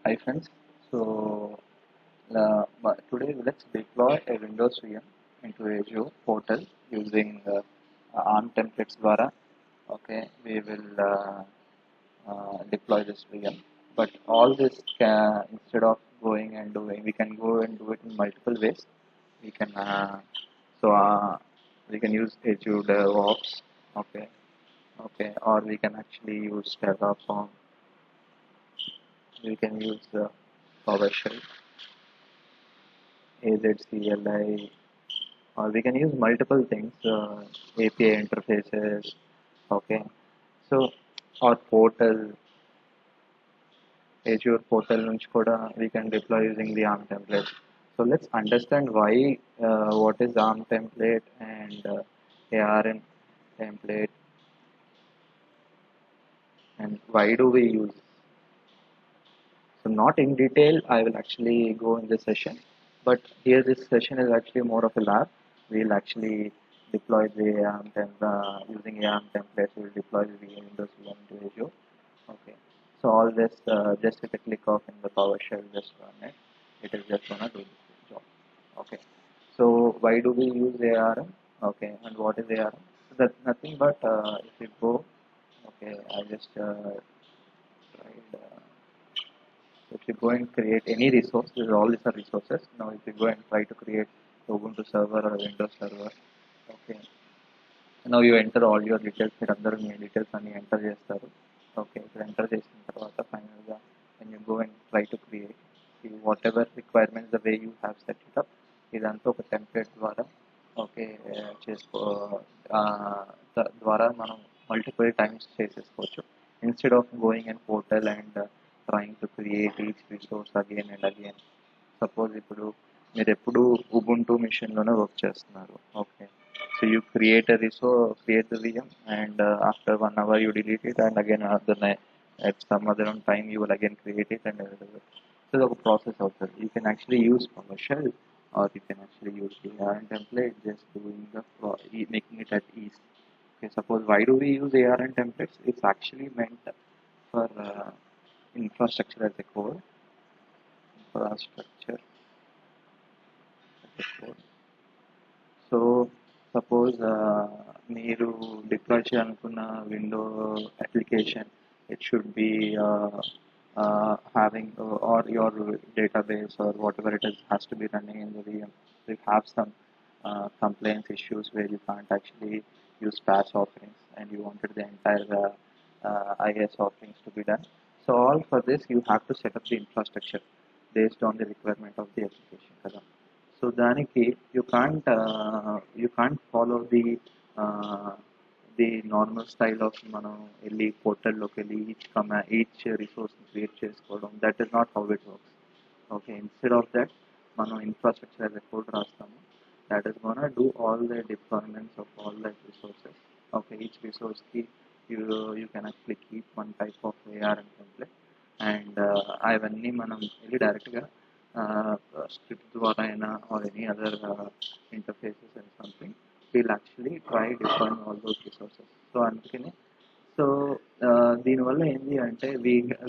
Hi friends. So today let's deploy a Windows VM into Azure portal using ARM templates ద్వారా. Okay, we will deploy this VM. But all this instead of going and doing, we can go and do it in multiple ways. We can so we can use Azure DevOps. Okay, or we can actually use Terraform. We can use PowerShell, AZCLI, or we can use multiple things, API interfaces, okay. So, or portal, Azure portal నుంచి కూడా we can deploy using the ARM template. So let's understand why, what is ARM template and ARM template, and why do we use. So not in detail, I will actually go in this session, but here this session is actually more of a lab. We'll actually deploy the using ARM templates. We'll deploy the Windows VM to Azure. Okay. So all this just with a click of in the PowerShell, just run it. It is just gonna do the job. Okay. So why do we use ARM? Okay. And what is ARM? So that's nothing but if you go, okay, I just tried. If you go and create any resource, all these are resources. Now, if you go and try to create Ubuntu server or Windows server, okay. Now you enter all your details. మీరు అందరూ మీ details అన్ని enter చేస్తారు. Okay, ఇక్కడ enter చేసిన తర్వాత ఫైనల్గా when you go and try to create whatever requirements the way you have set it up, ఇదంతా ఒక టెంప్లెట్ ద్వారా ఓకే చేసుకో ద్వారా మనం మల్టిపుల్ టైమ్స్ చేసేసుకోవచ్చు. Instead of going and portal and trying to create each resource again and again. Suppose ఇప్పుడు మీరు ఎప్పుడు ఉబుంటూ మిషన్లోనే వర్క్ చేస్తున్నారు. Okay, so you create the VM and after 1 hour you delete it and again at some other time you will again create it and so the process outside. You can actually use PowerShell or you can actually use the ARM template, just doing making it at ease. Okay, suppose why do we use ARM templates? It's actually meant for infrastructure as a code. Infrastructure as a code. So suppose మీరు deploy చేయాలనుకున్న window application, it should be having or your database or whatever it is has to be running in the VM. So you have some compliance issues where you can't actually use PaaS offerings and you wanted the entire IaaS offerings to be done. So all for this you have to set up the infrastructure based on the requirement of the application కదా. So దానికి you can't follow the normal style of మనం వెళ్ళి పోర్టల్లోకి వెళ్ళి each resource create చేసుకోవడం. That is not how it works. Okay, instead of that మనం infrastructure as a code రాస్తాము. That is gonna do all the deployments of all that resources. Okay, each రిసోర్స్కి you can actually keep one type of ARM template and అవన్నీ మనం వెళ్ళి డైరెక్ట్గా script ద్వారా అయినా or any other interfaces and something we'll actually try deploying all those resources. So అందుకని దీనివల్ల ఏంటి అంటే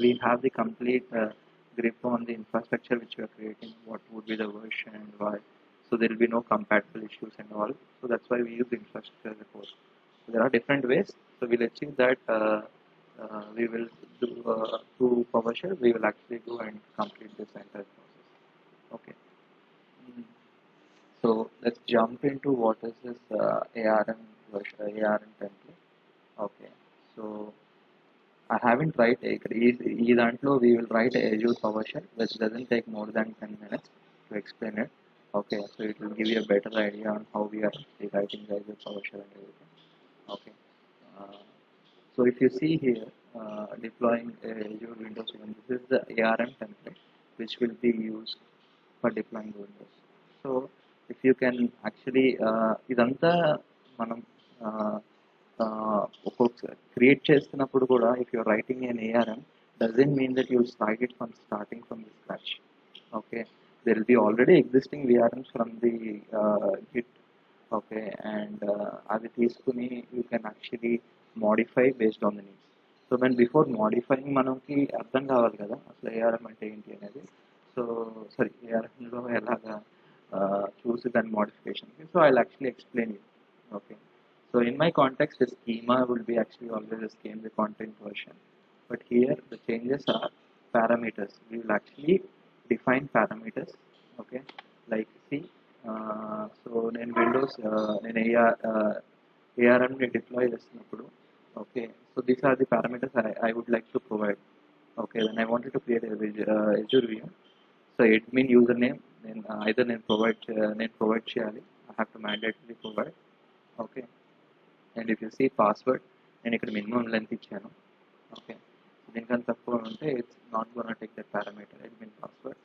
we have the complete grip on the infrastructure which we are creating, what would be the version and why. So there will be no compatible issues and all. So that's why we use infrastructure as a code. So there are different ways. So we'll achieve that. We will do through PowerShell. We will actually go and complete this entire process. Okay. So let's jump into what is this ARM version, ARM template. Okay. So I haven't write ఈ దాంట్లో we will write Azure PowerShell, which doesn't take more than 10 minutes to explain it. Okay, so it will give you a better idea on how we are writing the Azure PowerShell and everything. Okay. So if you see here, deploying Azure Windows 7, this is the ARM template which will be used for deploying Windows. So if you can actually ఇదంతా మనం create చేస్తున్నప్పుడు కూడా if you're writing an ARM doesn't mean that you'll start it from starting from the scratch. Okay, there will be already existing VRMs from the Git. Okay, and అది తీసుకుని you can actually modify based on the needs. So మనం before modifying మనకి అర్థం కావాలి కదా అసలు ARM అంటే ఏంటి అనేది. సో సారీ ఏఆర్ఎంలో ఎలాగా చూసి దాని మోడిఫికేషన్కి. So I actually explain you. Okay. So in my context, the schema will be actually always the same, the content version. But here the changes are parameters. We will actually define parameters. Okay. Like see, so in Windows, in ARM we deploy this. Okay. So these are the parameters I would like to provide. Okay. Then I wanted to create a Azure VM. So admin username, then either name provide చేయాలి. I have to mandatorily provide. Okay. And if you see password, నేను ఇక్కడ minimum length ఇచ్చాను. Okay. దీనికన్నా తక్కువ ఉంటే it's not gonna take that parameter admin password.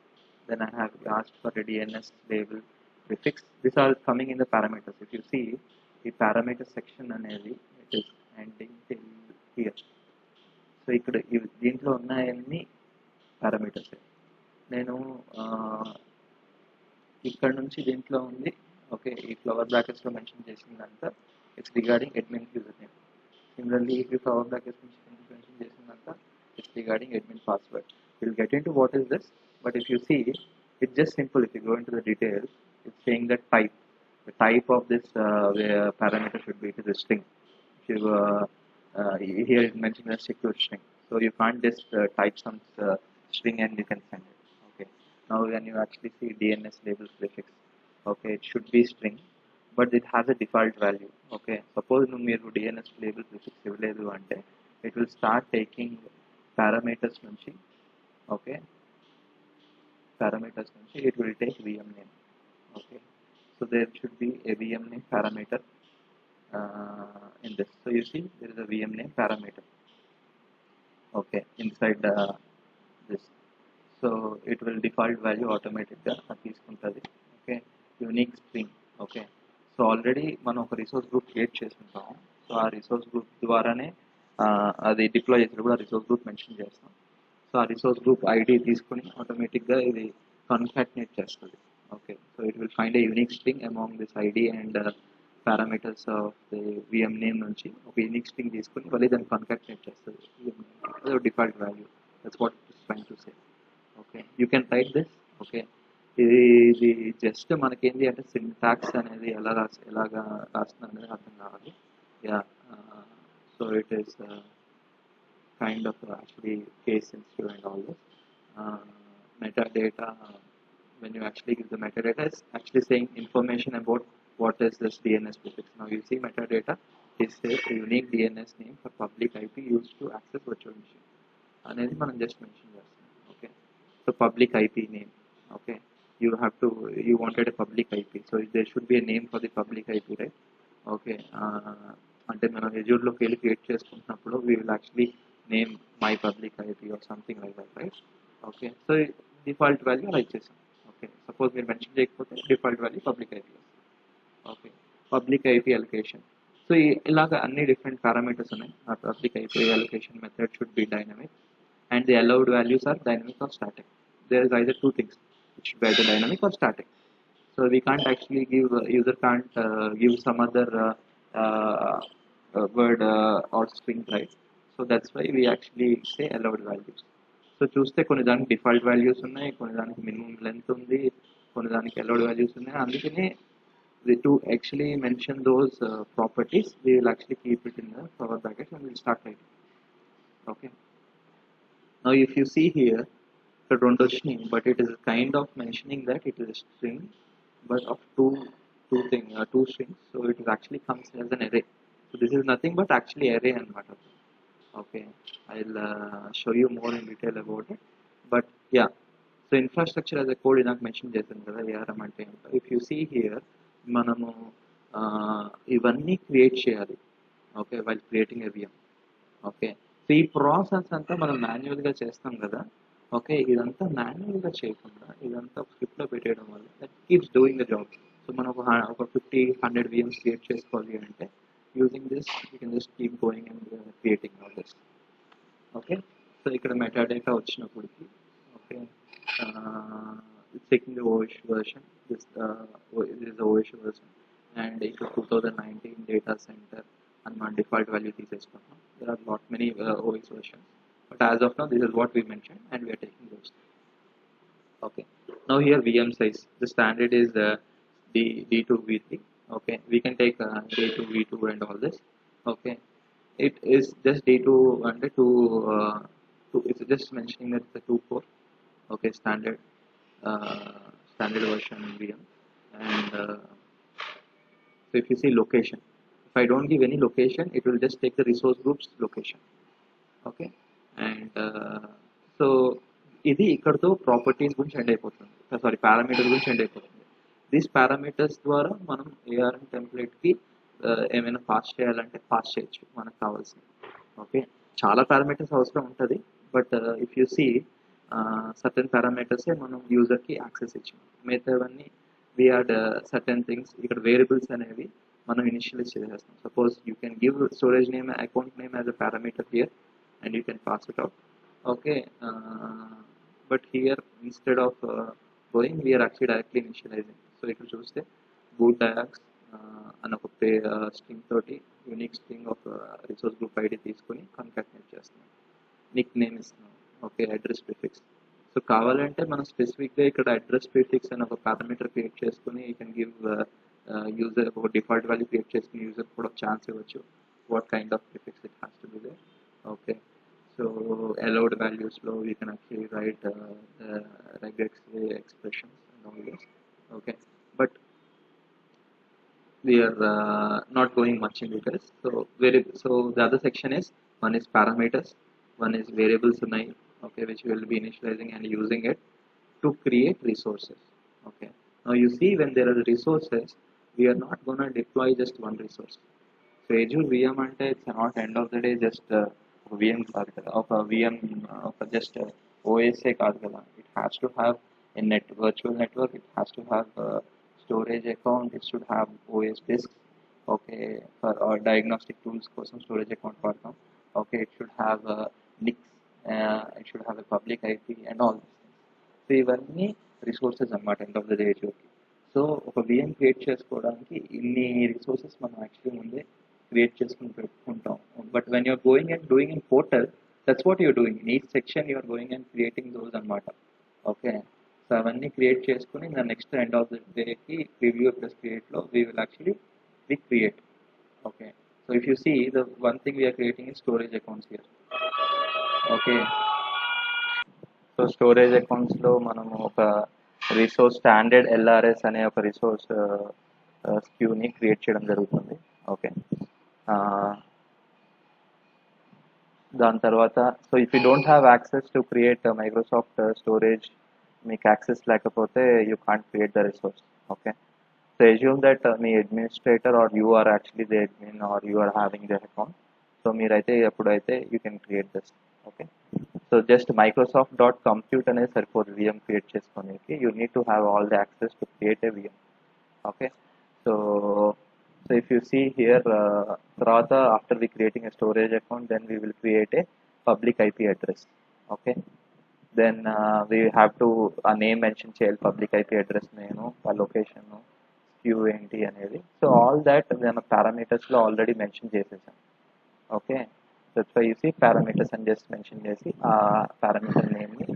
Then I have asked for a DNS label prefix. These are coming in the parameters. If you see the parameter section అనేది it is ending till here. So ఇక్కడ దీంట్లో ఉన్నాయన్నీ parameters. నేను ఇక్కడ నుంచి దీంట్లో ఉంది. Okay. ఈ flower బ్రాకెట్స్లో mention చేసిందంతా it's regarding admin username. Similarly, if you flower brackets mention చేసిందంతా it's regarding admin password. We'll get into what is this, but if you see, it's just simple. If you go into the details, it's saying that the type of this parameter should be to the string. If you here it mentioned as secure string, so you can't just type some string and you can send it. Okay. Now when you actually see DNS label prefix, okay, it should be string, but it has a default value. Okay. Suppose మీరు DNS label prefix ఇవ్వలేదు అంటే it will start taking parameters నుంచి. Okay. Parameters నుంచి it will take VM name. Okay. So there should be a VM name parameter in this. So you see there is a VM name parameter. Okay. Inside this. So it will default value automatically తీసుకుంటుంది. Okay. Unique string. Okay. So already మనం ఒక resource group create చేసుకుంటాం. So ఆ resource group ద్వారానే అది deploy చేసేటప్పుడు ఆ resource group mention చేస్తాం. సో ఆ రిసోర్స్ గ్రూప్ ఐడి తీసుకుని ఆటోమేటిక్గా ఇది కన్కాటినేట్ చేస్తుంది. Okay. So it will find a unique string among this ID and parameters of the VM name నుంచి ఒక యూనిక్ స్ట్రింగ్ తీసుకుని మళ్ళీ దాన్ని కన్కాటినేట్ చేస్తుంది. అది default value. That's what it is trying to say. Okay. You can type this. Okay. ఇది just మనకేంటి అంటే సింటాక్స్ అనేది ఎలాగా రాస్తున్నారు అనేది అర్థం కావాలి. Yeah. So it is kind of actually case sensitive and all this. Metadata, when you actually give the metadata, is actually saying information about what is this DNS prefix. Now you see metadata is a unique DNS name for public IP used to access virtual machine. అనేది మనం just mention చేస్తాం. Okay. So public IP name. Okay. You wanted a public IP, so there should be a name for the public IP, right? Okay. అంటే మనం ఎజూర్లోకి వెళ్ళి create చేసుకుంటున్నప్పుడు we will actually name my public IP or something like that, right? Okay. So default value అలా ఇచ్చేసాం. Okay. Suppose మీరు mention చేయకపోతే default value public IP. Okay. Public IP allocation. So ఇలాగ అన్ని డిఫరెంట్ పారామీటర్స్ ఉన్నాయి. ఆ public IP allocation method should be dynamic and the allowed values are dynamic or static. There is either two things. It should be either dynamic or static. So we can't actually user can't give some other word or string, right? So that's why we actually say allowed values. So చూస్తే కొన్ని దానికి default values ఉన్నాయి, కొన్ని దానికి minimum length ఉంది, కొన్ని దానికి allowed values ఉన్నాయి. అందుకని to actually mention those properties, we will actually keep it in the flower brackets and we'll start writing. Okay. Now if you see here, the రెండు వచ్చినాయి, but it is kind of mentioning that it is a string but of two strings, so it is actually comes as an array. So this is nothing but actually array anamata. Okay. I'll show you more in detail about it, but yeah. So infrastructure as a code inak mention chesam kada ARM ante anta. If you see here manamu ivanni create cheyali. Okay, while creating a VM. Okay. So ఈ process అంతా మనం మాన్యువల్గా చేస్తాం కదా. Okay. ఇదంతా మాన్యువల్గా చేయకుండా ఇదంతా స్క్రిప్ట్లో పెట్టేయడం వల్ల that keeps doing the job. So మనం ఒక 50-100 VMs క్రియేట్ చేసుకోవాలి అంటే using this you can just keep going and creating all this. Okay. So ఇక్కడ మెటాడేటా వచ్చినప్పటికి okay checking the OS version, this is the OS version, and ఇక్కడ 2019 data centre and మన default value తీసేసుకున్నాం. There are lot many OS versions, but as of now this is what we mentioned and we are taking those. Okay, now here VM size, the standard is D2 V3. Okay, we can take D2 V2 and all this. Okay, it is just D2 and it's just mentioning that it's a 2 core. Okay, standard version VM. And so if you see location, if I don't give any location, it will just take the resource group's location. Okay, and so ఇది ఇక్కడతో properties గురించి end అయిపోతుంది, sorry parameters గురించి end అయిపోతుంది. These parameters ద్వారా మనం ARM టెంప్లెట్కి ఏమైనా pass చేయాలంటే పాస్ చేయొచ్చు మనకు కావాల్సింది. ఓకే, చాలా పారామీటర్స్ అవసరం ఉంటుంది, but if you see certain పారామీటర్సే మనం యూజర్కి యాక్సెస్ ఇచ్చాం. మిగతావన్నీ we had certain things ఇక్కడ వేరియబుల్స్ అనేవి మనం ఇనిషియలైజ్ చేసేస్తాం. Suppose you can give storage name, account name as a parameter here and you can pass it out. Okay, but here instead of going, we are actually directly initializing. So if you choose the boot diags and ఒక string తోటి unique string of resource group ID తీసుకొని concatenate చేస్తున్నాం, Nick name ఇస్తున్నాం. Okay, address prefix. So కావాలంటే మనం స్పెసిఫిక్గా ఇక్కడ address prefix అని ఒక పారామీటర్ క్రియేట్ చేసుకుని యూ కెన్ గివ్ యూజర్ ఒక డిఫాల్ట్ వాల్యూ క్రియేట్ చేసుకుని యూజర్ కూడా ఛాన్స్ ఇవ్వచ్చు what kind of prefix it has to be there. Okay, so allowed values low, we can actually write the regex expressions and all this. Okay, but we are not going much into this. So the other section is, one is parameters, one is variables unnai, okay, which we will be initializing and using it to create resources. Okay, now you see when there are resources, we are not going to deploy just one resource. So Azure VM ante it's not end of the day just VM కాదు కదా, ఒక VM ఒక just OS కాదు కదా. It has to have a virtual network, it has to have a storage account, it should have OS disks. Okay, for our diagnostic tools కోసం storage account వాడతాం. Okay, it should have NICs, it should have a public IP and all these things. So ఇవన్నీ resources అన్నమాట end of the day Azureకి. So ఒక VM create చేసుకోవడానికి ఇన్ని resources మనం actually ముందే క్రియేట్ చేసుకుని పెట్టుకుంటాం. But when you're going and doing in portal, that's what you're doing. In each section you're going and creating those అనమాట. ఓకే, సో అవన్నీ క్రియేట్ చేసుకుని నా నెక్స్ట్ ఎండ్ ఆఫ్ ద డేకి ప్రివ్యూ ప్లస్ క్రియేట్లో we will actually we create. Okay, so if you see the one thing we're creating in storage accounts here. Okay, so storage అకౌంట్స్లో మనము ఒక resource standard LRS అనే ఒక resource స్క్యూని create చేయడం జరుగుతుంది. Okay, దాని తర్వాత so if you don't have access to create Microsoft storage, మీకు యాక్సెస్ లేకపోతే you can't create the resource. Okay, so assume that మీ administrator are you are actually the admin are you are having the account. So మీరైతే ఎప్పుడైతే you can create this. Okay, so just Microsoft dot compute అనేది సరిపోదు VM create చేసుకోనికి. You need to have all the access to create a VM. Okay, so if you see here, tarvata after we creating a storage account, then we will create a public IP address. Okay, then we have to a name mention cheyal, public IP address name, a location, queue enti anedi. So all that then parameters lo already mention chesesam. Okay, that's why you see parameters and just mention chesi parameter name ni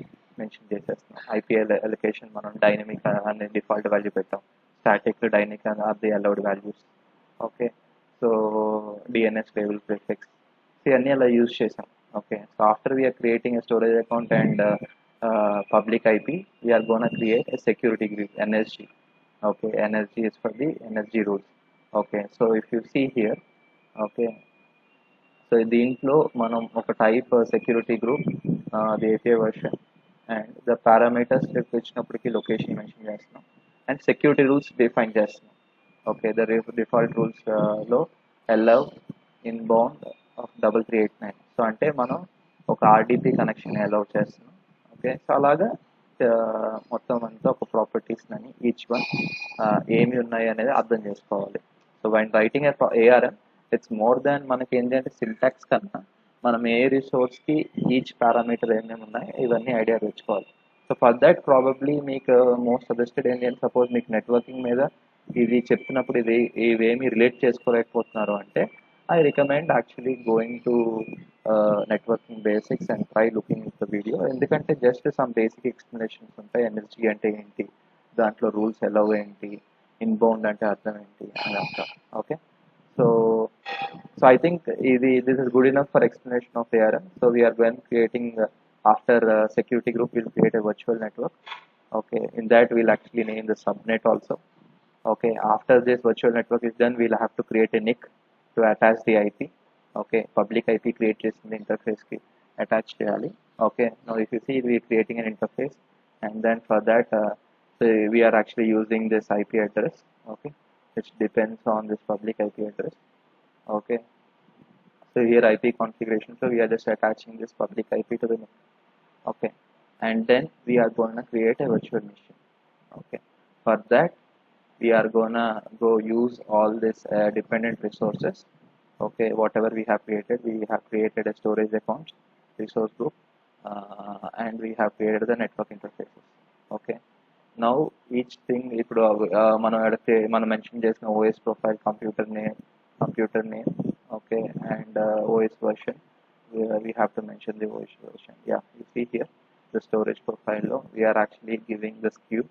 mention chesestam. IP allocation manam dynamic and default value pettam, static dynamic are the allowed values. Okay, so DNS label prefix, see అన్నీ అలా use చేసాం. Okay, so after we're creating a storage account and public IP, we're gonna create a security group NSG. Okay, NSG is for the NSG rules. Okay, so if you see here, okay, so దీంట్లో మనం ఒక type security group, the API version and the parameters ఇచ్చినప్పటికీ location mention చేస్తున్నాం and security rules define చేస్తున్నాం. Okay, the default rules లో allow inbound of 3389. So అంటే మనం ఒక RDP కనెక్షన్ అలౌ చేస్తున్నాం. ఓకే, సో అలాగా మొత్తం అంతా ఒక ప్రాపర్టీస్ అని ఈచ్ వన్ ఏమి ఉన్నాయి అనేది అర్థం చేసుకోవాలి. So wine writing ARM it's more than మనకి ఏంటంటే సింటాక్స్ కన్నా మనం ఏ రిసోర్స్కి ఈచ్ పారామీటర్ ఏమేమి ఉన్నాయి ఇవన్నీ ఐడియా తెచ్చుకోవాలి. సో ఫర్ దాట్ ప్రాబబ్లీ మీకు మోస్ట్ సజెస్టెడ్ ఏంటి అంటే, సపోజ్ మీకు నెట్వర్కింగ్ మీద ఇది చెప్తున్నప్పుడు ఇవేమి రిలేట్ చేసుకోలేకపోతున్నారు అంటే I recommend actually going to networking basics and try looking at the video. ఎందుకంటే జస్ట్ సమ్ బేసిక్ ఎక్స్ప్లెనేషన్స్ ఉంటాయి. ఎన్ఎస్జి అంటే ఏంటి, దాంట్లో రూల్స్ ఎలా ఏంటి, ఇన్బౌండ్ అంటే అర్థం ఏంటి అదంతా. Okay, so I think this is good enough for explanation of ARM. So we are going creating after security group we'll create a virtual network. Okay, in that we'll actually name the subnet also. Okay, after this virtual network is done, we'll have to create a NIC to attach the IP. Okay, public IP create this in the interface ki attach cheyali. Okay, now if you see we're creating an interface, and then for that so we are actually using this IP address. Okay, which depends on this public IP address. Okay, so here IP configuration, so we are just attaching this public IP to the NIC. Okay, and then we are going to create a virtual machine. Okay, for that we are gonna go use all this dependent resources. Okay, whatever we have created a storage account, resource group, and we have created the network interfaces. Okay, now each thing ఇప్పుడు మనం mention చేసిన OS profile, computer name, okay, and OS version. We have to mention the OS version. Yeah, you see here the storage profile we are actually giving the SKU.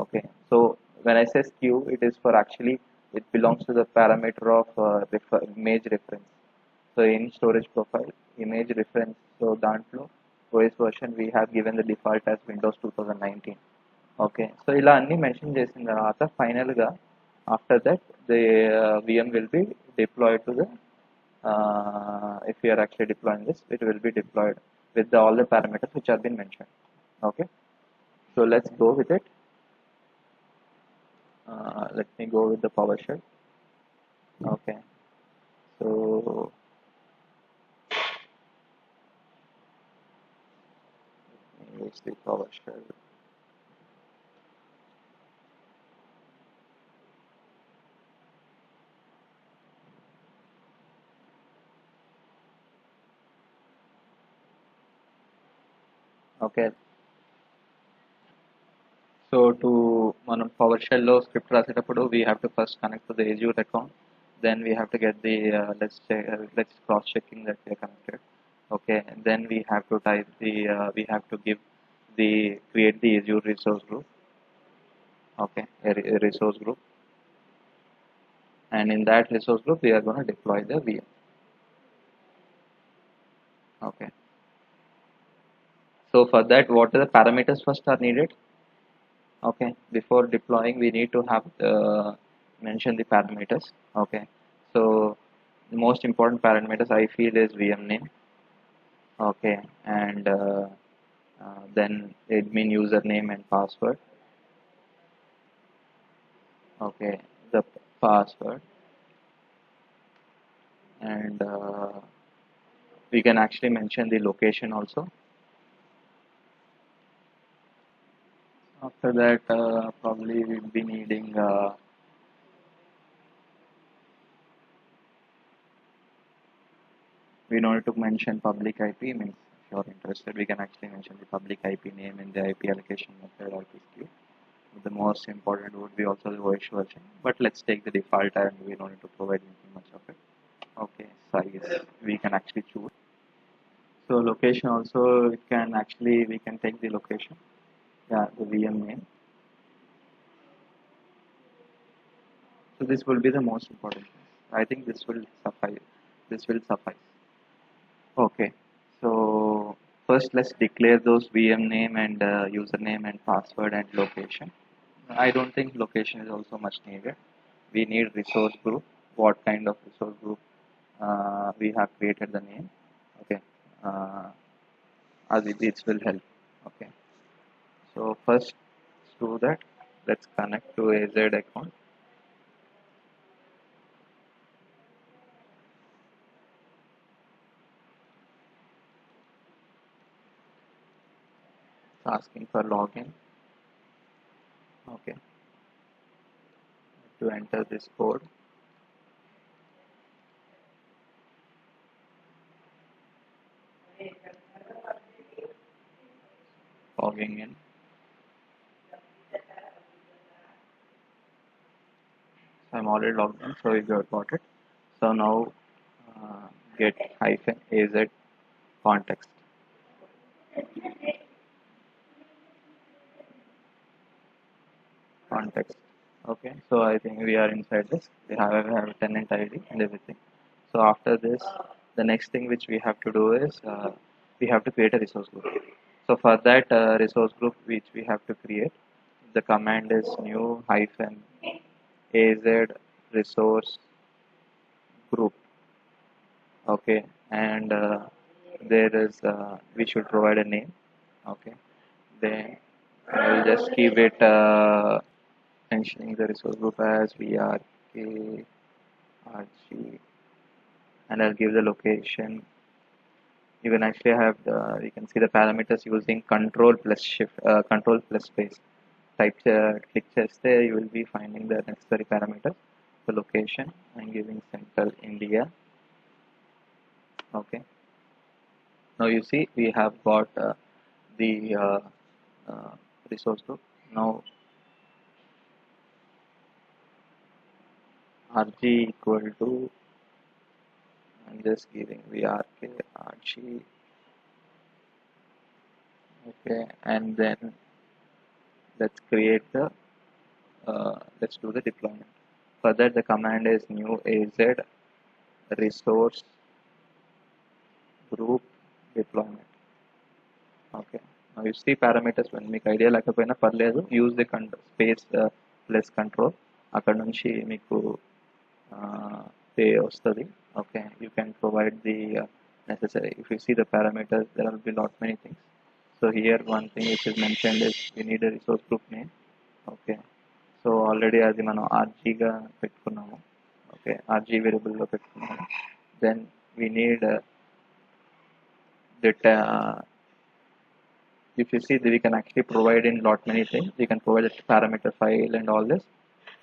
Okay, so when I say SKU, it is for actually it belongs to the parameter of image reference. So in storage profile, image reference, so dantlo OS version we have given the default as Windows 2019. Okay, so ఇలా అన్ని mention చేసిన తర్వాత final గా after that the VM will be deployed to the if you are actually deploying this, it will be deployed with all the parameters which have been mentioned. Okay, so let's go with it. Let me go with the PowerShell. Okay, so let me use the PowerShell. Okay, so to మనం PowerShell లో script రాసేటప్పుడు we have to first connect to the Azure account, then we have to get the let's cross checking that we are connected. Okay, and then we have to type the we have to give the create the Azure resource group. Okay, a resource group, and in that resource group we are going to deploy the VM. Okay, so for that what are the parameters first are needed? Okay, before deploying we need to have mention the parameters. Okay, so the most important parameters I feel is VM name. Okay, and then admin username and password. Okay, the password, and we can actually mention the location also. After that probably we'll be needing we need to mention public IP. Means if you're interested we can actually mention the public IP name in the IP allocation method or queue. The most important would be also the OS version, but let's take the default and we don't need to provide anything much of it. Okay, size we can actually choose. So location also it can actually we can take the location. Yeah, the VM name. So this will be the most important. I think this will suffice. This will suffice. Okay, so first let's declare those VM name and username and password and location. I don't think location is also much needed. We need resource group. What kind of resource group we have created the name. Okay, as it will help. Okay, so first to do that, let's connect to AZ account. It's asking for login. Okay, to enter this code. Logging in. So I'm already logged in, so we got it. So now get hyphen az context. Context. Okay, so I think we are inside this. We have a tenant ID and everything. So after this, the next thing which we have to do is we have to create a resource group. So for that resource group which we have to create, the command is new hyphen az resource group. Okay, and there is we should provide a name. Okay, then I will just keep it mentioning the resource group as VRK RG, and I'll give the location. You can actually have you can see the parameters using control plus shift, control plus space. Type click there, you will be finding the necessary parameters. The location I'm giving Central India. Okay. Now you see we have got the uh, resource group. Now RG equal to, I'm just giving VRK RG. Okay, and then let's create the let's do the deployment. For that the command is new az resource group deployment. Okay, now you see parameters when మీకు idea లేకపోయినా పర్లేదు, use the space plus control, అక్కడ నుంచి మీకు pay వస్తుంది. Okay, you can provide the necessary. If you see the parameters, there will be lot many things. So here one thing which is mentioned is we need a resource group name. Okay, so already అది మనం ఆర్జీగా పెట్టుకున్నాము. Okay, RG వేరియబుల్లో పెట్టుకున్నాము. Then we need that if you see that we can actually provide in lot many things. We can provide a parameter file and all this.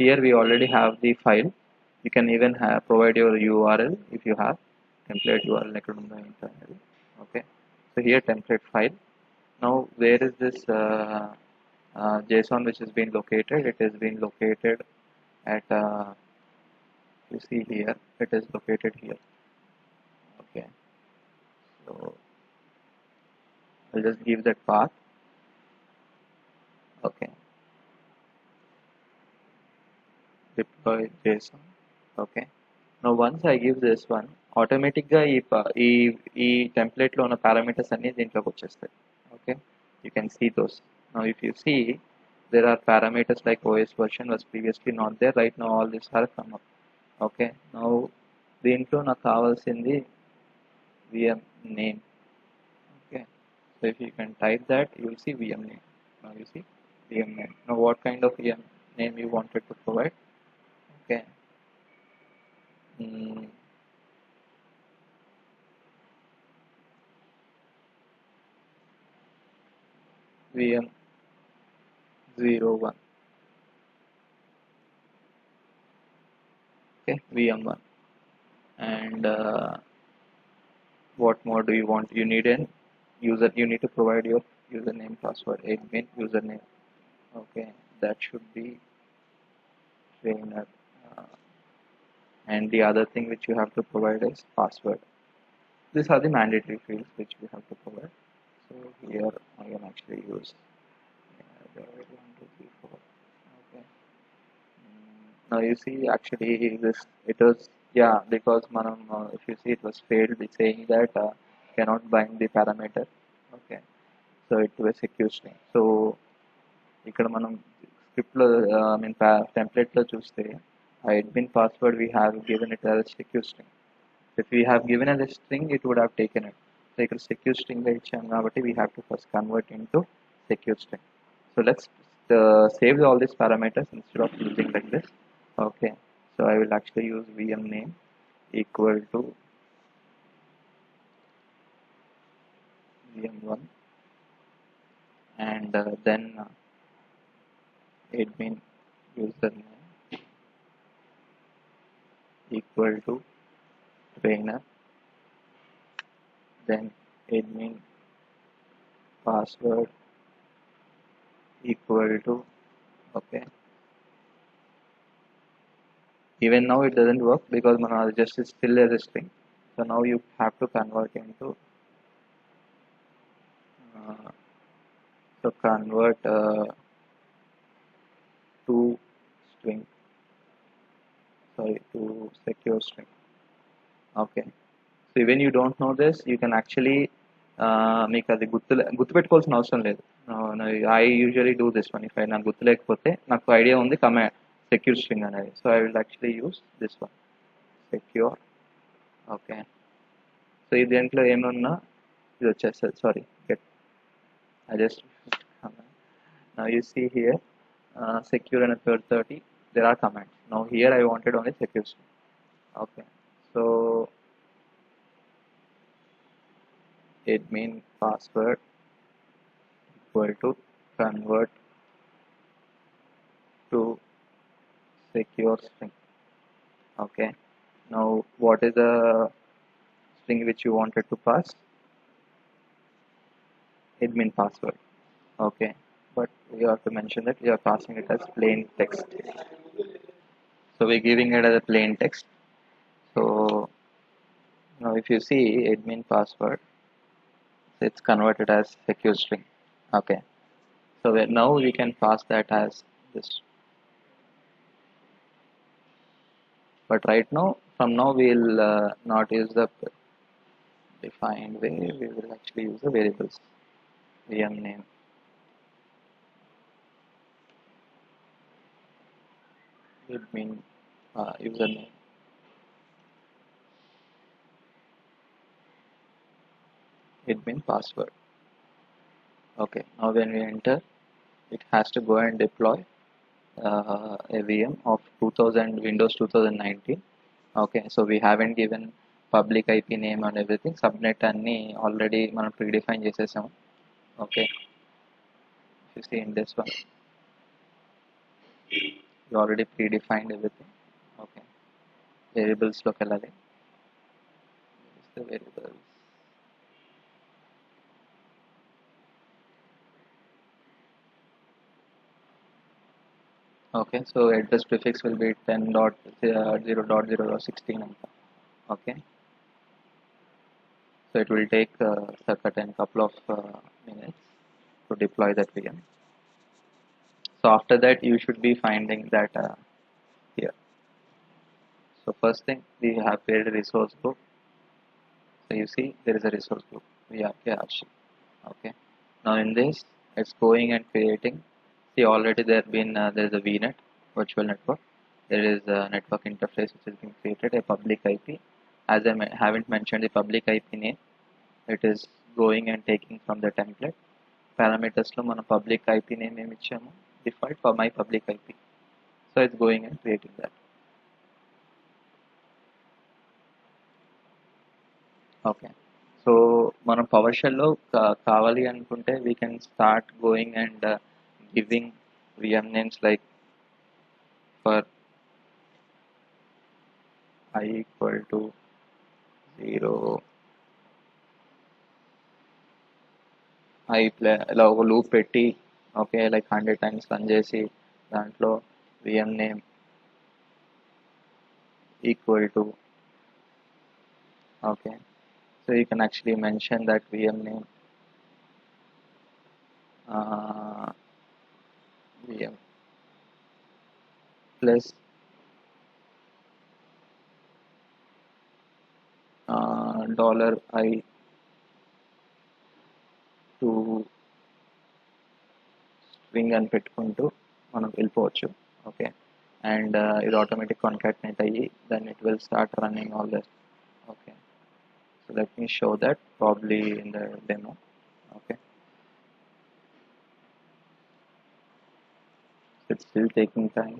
Here we already have the file. You can even provide your URL if you have template URL internally. Okay, so here template file. Now where is this JSON which is being located? It is being located at you see here it is located here. Okay, so I'll just give that path. Okay, deploy JSON. Okay, now once I give this one, automatically ఈ template లో ఉన్న parameters అన్ని దీంట్లోకి వచ్చేస్తాయి. Okay, you can see those. Now if you see, there are parameters like OS version was previously not there. Right now all these are come up. Okay, now దీంట్లో నాకు కావాల్సింది VM name. Okay, so if you can type that, you will see VM name. Now you see VM name. Now what kind of VM name you wanted to provide? Okay, VM 01. Okay, VM1. And what more do you want? You need an user. You need to provide your username, password, admin username. Okay, that should be trainer. And the other thing which you have to provide is password. These are the mandatory fields which we have to provide. So here I can actually use 1, 2, 3, 4. Okay. Now you see actually this it was because manam if you see it was failed saying that cannot bind the parameter. Okay, so it was secure string. So ఇక్కడ మనం script లో template లో చూస్తే admin password we have given it as secure string. If we have given as a string, it would have taken it. So ఇక్కడ secure string గా ఇచ్చాం కాబట్టి we have to first convert into secure string. So let's save all these parameters instead of using like this. Okay, so I will actually use VM name equal to VM1 and then admin username equal to trainer, then admin password equal to, okay, even now it doesn't work because man just is still as a string. So now you have to convert into convert to string, sorry, to secure string. Okay. So even you don't know this, you can actually మీకు అది గుర్తుపెట్టుకోవాల్సిన అవసరం లేదు. I usually do this one. If నాకు గుర్తు లేకపోతే నాకు idea ఉంది సెక్యూర్ స్ట్రింగ్ అనేది. So I will actually use this one, secure. Okay. So ఈ దేంట్లో ఏమన్నా ఇది వచ్చేస్తుంది. Sorry, get I just now you see here secure and third 30 there are commands. Now here I wanted only secure string. Okay, so admin password equal to convert to secure string. Okay, now what is the string which you wanted to pass? Admin password. Okay, but we have to mention that we are passing it as plain text. So we're giving it as a plain text. So now if you see admin password, it's converted as secure string. Okay, so now we can pass that as this. But right now, from now we'll not use the defined way. We will actually use the variables. VM name, admin username, admin password. Okay, now when we enter, it has to go and deploy a VM of 2000 Windows 2019. Okay, so we haven't given public IP name and everything. Subnet anni already మనం predefine చేసేసాం. Okay, you see in this one you already predefined everything. Okay, variables లోకి వెళ్ళాలి. The variables. Okay, so address prefix will be 10.0.0.16. Okay, so it will take a certain couple of minutes to deploy that VM. So after that you should be finding that here. So first thing, we have created a resource book. So you see there is a resource book VRK-Archi. Okay, now in this it's going and creating. See, already there is a VNet, virtual network. There is a network interface which has been created, a public IP. As I haven't mentioned the public IP name, it is going and taking from the template. Parameters lo mana public IP name em ichchamu, default for my public IP. So it's going and creating that. Okay, so మనం PowerShell లో కావాలి అనుకుంటే we can start going and giving VM names like for I equal to 0 ఇలా ఒక loop పెట్టి, okay, like 100 times run చేసి దాంట్లో VM name equal to, okay, so you can actually mention that VM name VM plus $I to string అని పెట్టుకుంటూ మనం వెళ్ళిపోవచ్చు. Okay, and ఇది ఆటోమేటిక్ కాన్కాటినేట్ అయ్యి then it will start running all this. Okay, so let me show that probably in the demo. Okay, it's still taking time,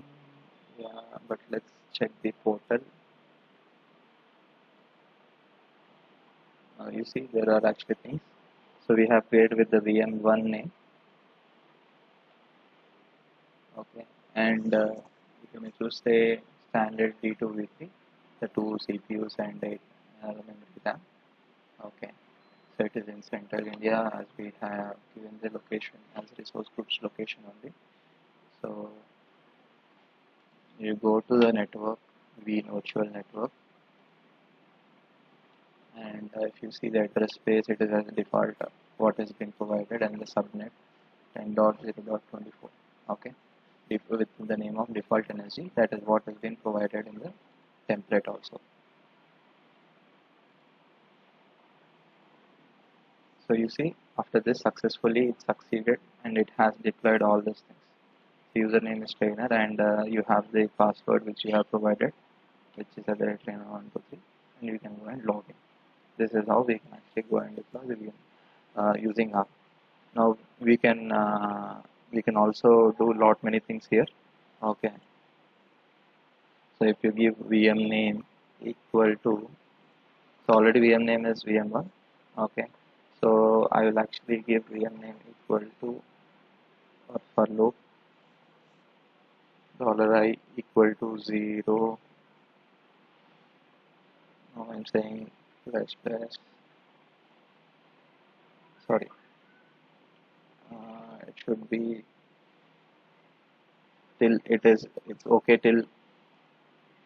yeah, but let's check the portal. You see there are actually things. So we have created with the VM1 name. Okay, and you may choose the standard D2V3, the 2 CPUs and 8 memory RAM. Okay, so it is in central India as we have given the location as resource group's location only. So you go to the network, virtual network. and if you see the address space, it is as default what has been provided, and the subnet 10.0.24. Okay, with the name of default NSG, that is what has been provided in the template also. So you see, after this successfully it succeeded and it has deployed all these things. The username is trainer, and you have the password which you have provided, which is at the trainer 123, and you can go and log in. This is how we can actually go and deploy the VM using R. Now we can also do lot many things here. Okay, so if you give VM name equal to, so already VM name is VM1. Okay, so I will actually give VM name equal to, for loop $I equal to 0. Now I'm saying plus plus, sorry, it should be till it's okay till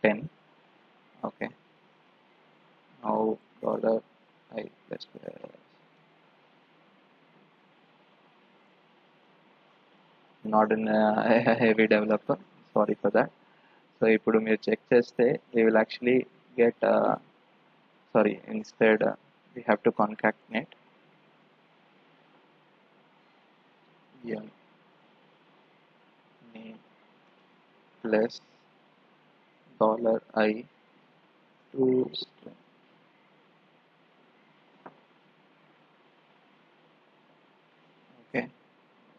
10. Okay, now $I plus plus, not in a heavy developer, sorry for that. So ఇప్పుడు మీరు check చేస్తే we will actually get sorry, instead we have to concatenate VM name plus $I to string. Okay,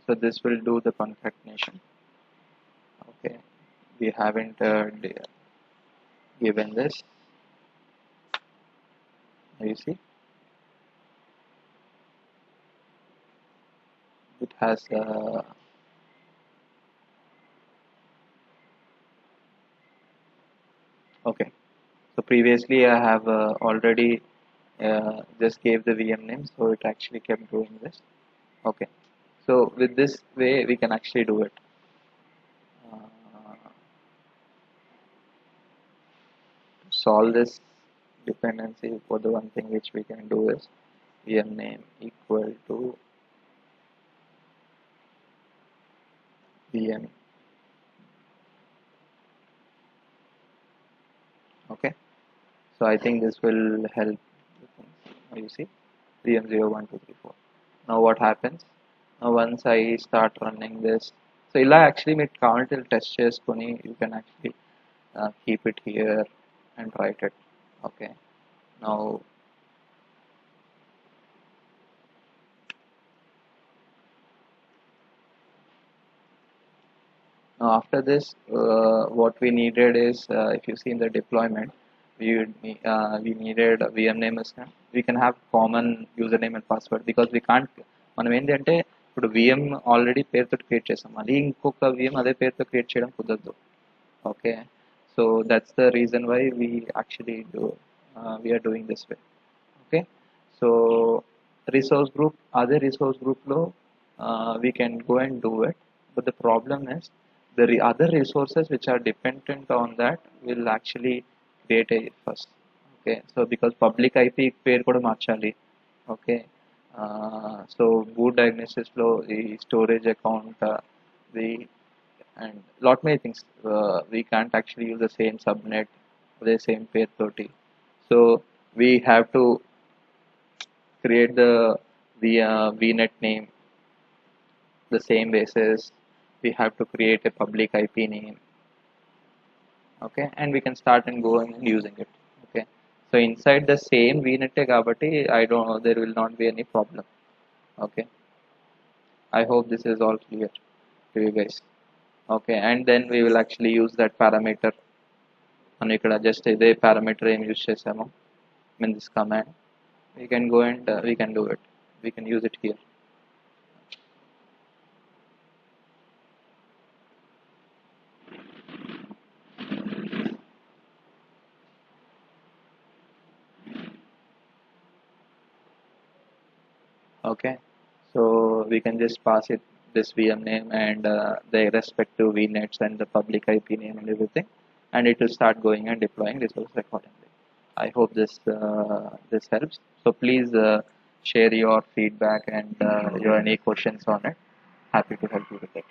so this will do the concatenation. Okay, we haven't given this, you see it has okay, so previously I have already just gave the VM name, so it actually kept doing this. Okay, so with this way we can actually do it. To solve this dependency, for the one thing which we can do is VM name equal to VM. Okay, so I think this will help. Now you see VM01234. Now what happens? Now once I start running this, so illa actually మీరు కావాలంటే test చేసుకొని you can actually keep it here and write it. Okay, now after this what we needed is if you see in the deployment we needed a VM name as well. We can have common username and password because we can't, మనం ఏంటంటే ఇప్పుడు VM already పేరుతో create చేసాం, మళ్ళీ ఇంకొక VM అదే పేరుతో create చేయడం కుదరదు. Okay, so that's the reason why we actually do we are doing this way. Okay, so resource group, other resource group లో we can go and do it, but the problem is the other resources which are dependent on that will actually create a first. Okay, so because public IP పేరు కూడా మార్చాలి. Okay, so boot diagnosis లో the storage account the and lot many things we can't actually use the same subnet, the same pair toti. So we have to create the VNet name the same basis. We have to create a public IP name. Okay, and we can start and go and using it. Okay, so inside the same VNet kabatti I don't know, there will not be any problem. Okay, I hope this is all clear to you guys. Okay, and then we will actually use that parameter. And ikkada just ఇదే parameter ఏం use చేసామో in this command, we can go and we can do it. We can use it here. Okay, so we can just pass it this VM name and the respective VNets and the public IP name and everything, and it will start going and deploying resources accordingly. I hope this helps. So please share your feedback and your any questions on it. Happy to help you with it.